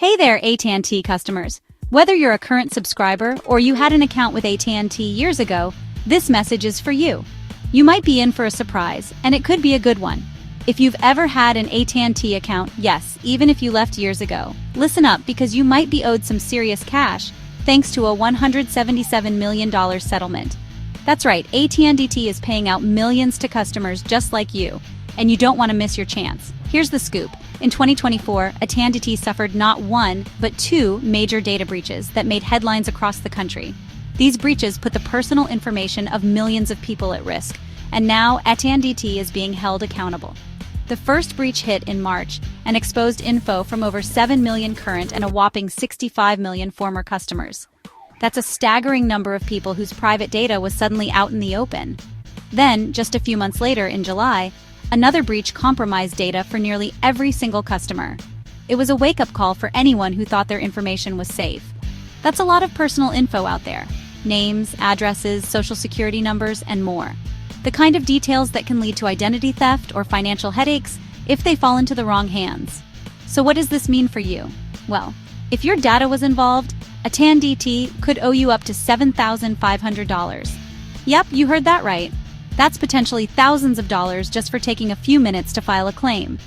Hey there, AT&T customers. Whether you're a current subscriber or you had an account with AT&T years ago, this message is for you. You might be in for a surprise, and it could be a good one. If you've ever had an AT&T account, yes, even if you left years ago, listen up because you might be owed some serious cash thanks to a $177 million settlement. That's right, AT&T is paying out millions to customers just like you, and you don't want to miss your chance. Here's the scoop. In 2024, AT&T suffered not one, but two major data breaches that made headlines across the country. These breaches put the personal information of millions of people at risk, and now AT&T is being held accountable. The first breach hit in March and exposed info from over 7 million current and a whopping 65 million former customers. That's a staggering number of people whose private data was suddenly out in the open. Then, just a few months later, in July, another breach compromised data for nearly every single customer. It was a wake-up call for anyone who thought their information was safe. That's a lot of personal info out there. Names, addresses, social security numbers, and more. The kind of details that can lead to identity theft or financial headaches if they fall into the wrong hands. So what does this mean for you? Well, if your data was involved, AT&T could owe you up to $7,500. Yep, you heard that right. That's potentially thousands of dollars just for taking a few minutes to file a claim.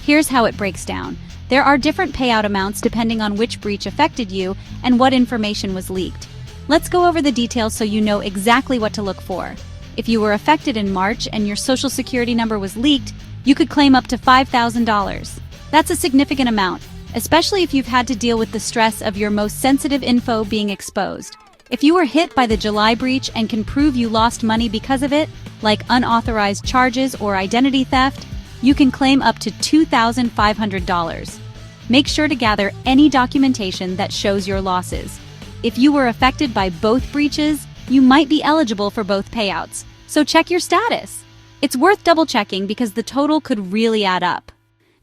Here's how it breaks down. There are different payout amounts depending on which breach affected you and what information was leaked. Let's go over the details so you know exactly what to look for. If you were affected in March and your social security number was leaked, you could claim up to $5,000. That's a significant amount, especially if you've had to deal with the stress of your most sensitive info being exposed. If you were hit by the July breach and can prove you lost money because of it, like unauthorized charges or identity theft, you can claim up to $2,500. Make sure to gather any documentation that shows your losses. If you were affected by both breaches, you might be eligible for both payouts, so check your status. It's worth double-checking because the total could really add up.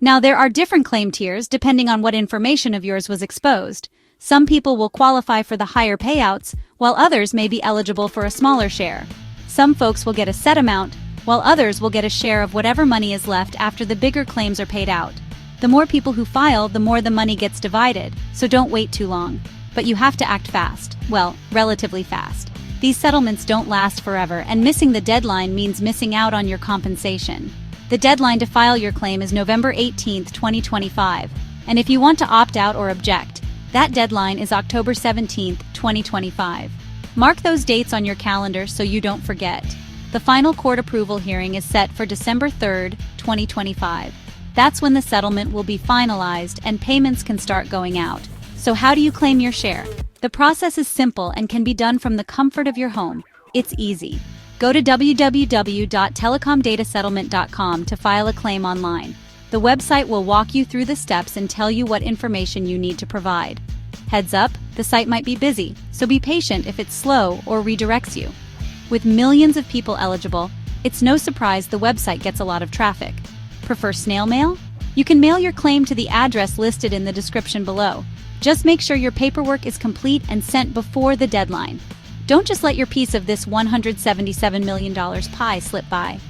Now, there are different claim tiers depending on what information of yours was exposed. Some people will qualify for the higher payouts, while others may be eligible for a smaller share. Some folks will get a set amount, while others will get a share of whatever money is left after the bigger claims are paid out. The more people who file, the more the money gets divided, so don't wait too long. But you have to act fast. Well, relatively fast. These settlements don't last forever, and missing the deadline means missing out on your compensation. The deadline to file your claim is November 18, 2025, and if you want to opt out or object, that deadline is October 17, 2025. Mark those dates on your calendar so you don't forget. The final court approval hearing is set for December 3, 2025. That's when the settlement will be finalized and payments can start going out. So how do you claim your share? The process is simple and can be done from the comfort of your home. It's easy. Go to www.telecomdatasettlement.com to file a claim online. The website will walk you through the steps and tell you what information you need to provide. Heads up, the site might be busy, so be patient if it's slow or redirects you. With millions of people eligible, it's no surprise the website gets a lot of traffic. Prefer snail mail? You can mail your claim to the address listed in the description below. Just make sure your paperwork is complete and sent before the deadline. Don't just let your piece of this $177 million pie slip by.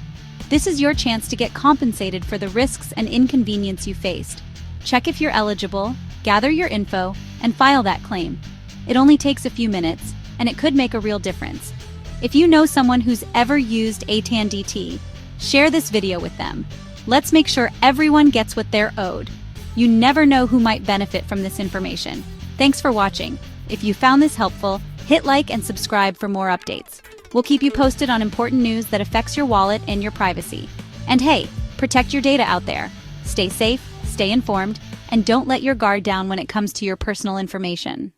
This is your chance to get compensated for the risks and inconvenience you faced. Check if you're eligible, gather your info, and file that claim. It only takes a few minutes, and it could make a real difference. If you know someone who's ever used AT&T, share this video with them. Let's make sure everyone gets what they're owed. You never know who might benefit from this information. Thanks for watching. If you found this helpful, hit like and subscribe for more updates. We'll keep you posted on important news that affects your wallet and your privacy. And hey, protect your data out there. Stay safe, stay informed, and don't let your guard down when it comes to your personal information.